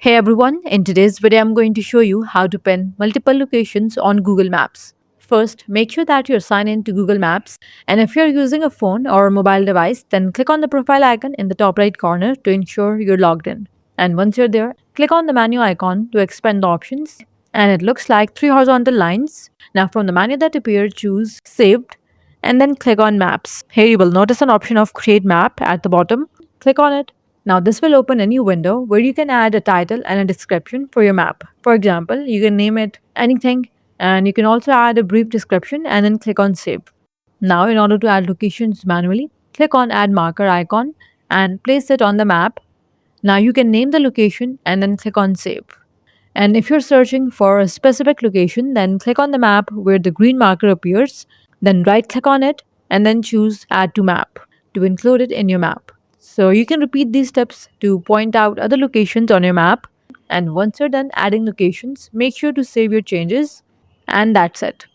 Hey everyone, in today's video I'm going to show you how to pin multiple locations on Google Maps. First, make sure that you're signed in to Google Maps, and if you're using a phone or a mobile device, then click on the profile icon in the top right corner to ensure you're logged in. And once you're there, click on the menu icon to expand the options, and it looks like three horizontal lines. Now from the menu that appears, choose Saved and then click on Maps. Here you will notice an option of Create Map at the bottom. Click on it. Now, this will open a new window where you can add a title and a description for your map. For example, you can name it anything, and you can also add a brief description and then click on Save. Now, in order to add locations manually, click on Add Marker icon and place it on the map. Now, you can name the location and then click on Save. And if you're searching for a specific location, then click on the map where the green marker appears, then right click on it, and then choose Add to Map to include it in your map. So you can repeat these steps to point out other locations on your map. And once you're done adding locations, make sure to save your changes, and that's it.